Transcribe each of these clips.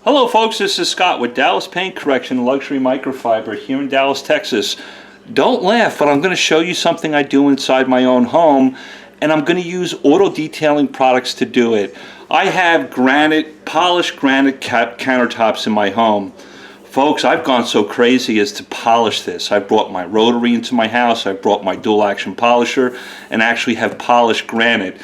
Hello folks, this is Scott with Dallas Paint Correction Luxury Microfiber here in Dallas, Texas. Don't laugh, but I'm going to show you something I do inside my own home, and I'm going to use auto detailing products to do it. I have polished granite countertops in my home. Folks, I've gone so crazy as to polish this. I brought my rotary into my house, I brought my dual action polisher, and actually have polished granite.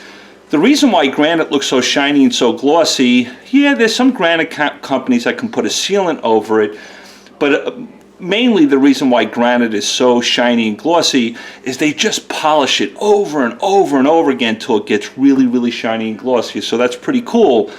The reason why granite looks so shiny and so glossy, yeah, there's some granite companies that can put a sealant over it, but mainly the reason why granite is so shiny and glossy is they just polish it over and over and over again until it gets really, really shiny and glossy. So that's pretty cool.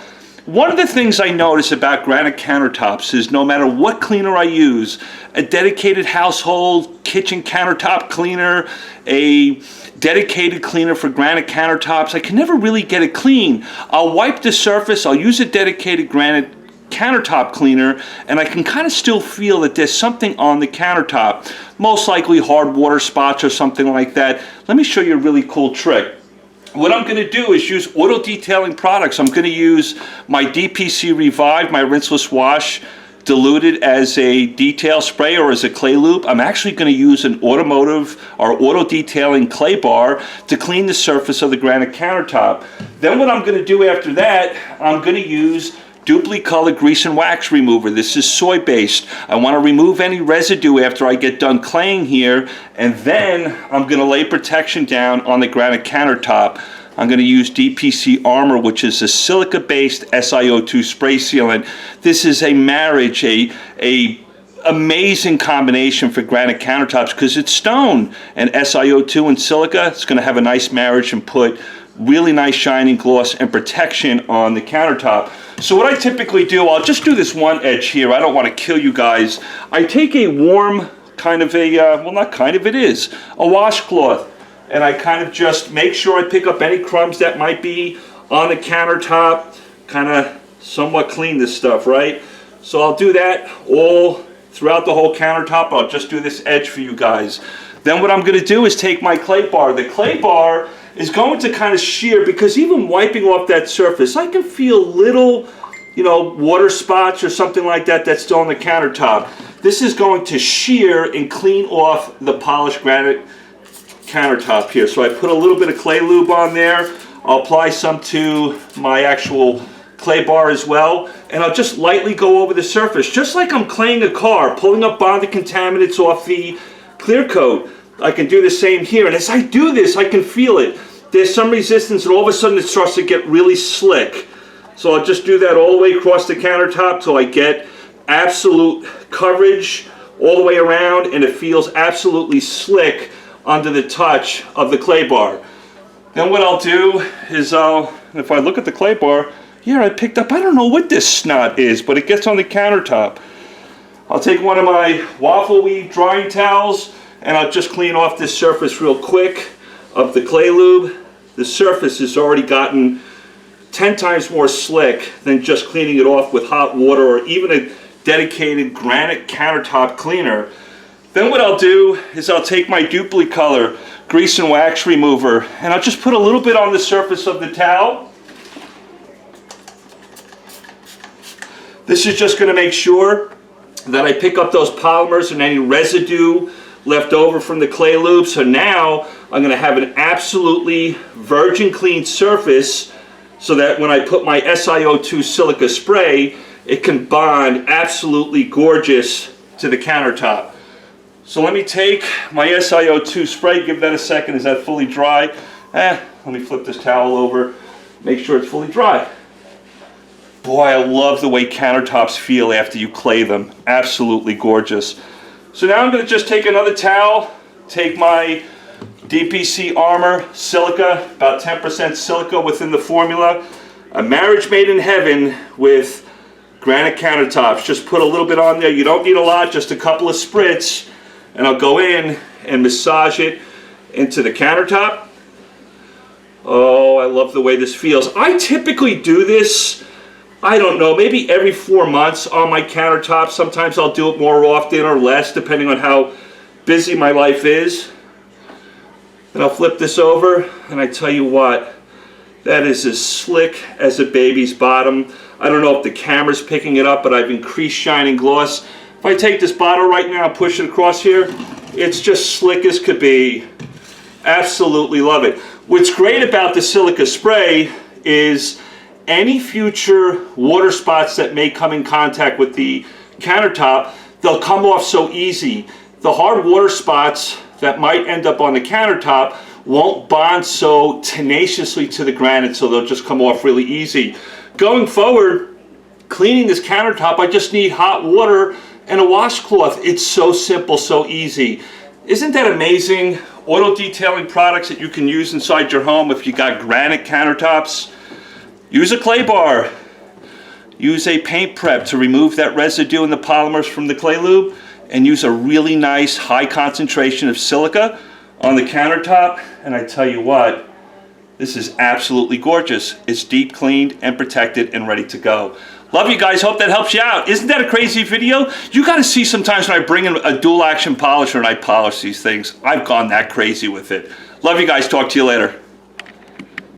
One of the things I notice about granite countertops is no matter what cleaner I use, a dedicated household kitchen countertop cleaner, a dedicated cleaner for granite countertops, I can never really get it clean. I'll wipe the surface, I'll use a dedicated granite countertop cleaner, and I can kind of still feel that there's something on the countertop, most likely hard water spots or something like that. Let me show you a really cool trick. What I'm going to do is use auto detailing products. I'm going to use my DPC Revive, my rinseless wash, diluted as a detail spray or as a clay loop. I'm actually going to use an automotive or auto detailing clay bar to clean the surface of the granite countertop. Then what I'm going to do after that, I'm going to use DUPLI color grease and wax remover. This is soy based. I want to remove any residue after I get done claying here, and then I'm going to lay protection down on the granite countertop. I'm going to use DPC Armor, which is a silica based SiO2 spray sealant. This is a marriage, a amazing combination for granite countertops because it's stone and SiO2 and silica. It's going to have a nice marriage and put really nice shining gloss and protection on the countertop. So what I typically do, I'll just do this one edge here. I don't want to kill you guys. I take a warm kind of a, well not kind of, it is, a washcloth. And I kind of just make sure I pick up any crumbs that might be on the countertop, kind of somewhat clean this stuff, right? So I'll do that all throughout the whole countertop. I'll just do this edge for you guys. Then what I'm going to do is take my clay bar. The clay bar is going to kind of shear because even wiping off that surface, I can feel little, you know, water spots or something like that that's still on the countertop. This is going to shear and clean off the polished granite countertop here. So I put a little bit of clay lube on there. I'll apply some to my actual clay bar as well, and I'll just lightly go over the surface, just like I'm claying a car, pulling up bonded contaminants off the clear coat. I can do the same here, and as I do this, I can feel it. There's some resistance, and all of a sudden it starts to get really slick. So I'll just do that all the way across the countertop till I get absolute coverage all the way around, and it feels absolutely slick under the touch of the clay bar. Then what I'll do is if I look at the clay bar, yeah, I picked up, I don't know what this snot is, but it gets on the countertop. I'll take one of my waffle weed drying towels, and I'll just clean off this surface real quick of the clay lube. The surface has already gotten 10 times more slick than just cleaning it off with hot water or even a dedicated granite countertop cleaner. Then what I'll do is I'll take my DUPLI color grease and wax remover, and I'll just put a little bit on the surface of the towel. This is just going to make sure that I pick up those polymers and any residue left over from the clay lube. So now I'm going to have an absolutely virgin clean surface so that when I put my SiO2 silica spray, it can bond absolutely gorgeous to the countertop. So let me take my SiO2 spray, give that a second. Is that fully dry? Let me flip this towel over, make sure it's fully dry. Boy, I love the way countertops feel after you clay them. Absolutely gorgeous. So now I'm going to just take another towel, take my DPC Armor Silica, about 10% silica within the formula. A marriage made in heaven with granite countertops. Just put a little bit on there. You don't need a lot, just a couple of spritz. And I'll go in and massage it into the countertop. Oh, I love the way this feels. I typically do this, I don't know, maybe every 4 months on my countertop. Sometimes I'll do it more often or less, depending on how busy my life is. And I'll flip this over, and I tell you what, that is as slick as a baby's bottom. I don't know if the camera's picking it up, but I've increased shine and gloss. If I take this bottle right now and push it across here, it's just slick as could be. Absolutely love it. What's great about the silica spray is any future water spots that may come in contact with the countertop, they'll come off so easy. The hard water spots that might end up on the countertop won't bond so tenaciously to the granite, so they'll just come off really easy. Going forward, cleaning this countertop, I just need hot water and a washcloth. It's so simple, so easy. Isn't that amazing? Auto detailing products that you can use inside your home if you got granite countertops. Use a clay bar. Use a paint prep to remove that residue and the polymers from the clay lube, and use a really nice high concentration of silica on the countertop. And I tell you what, this is absolutely gorgeous. It's deep cleaned and protected and ready to go. Love you guys, hope that helps you out. Isn't that a crazy video? You gotta see sometimes when I bring in a dual action polisher and I polish these things. I've gone that crazy with it. Love you guys, talk to you later.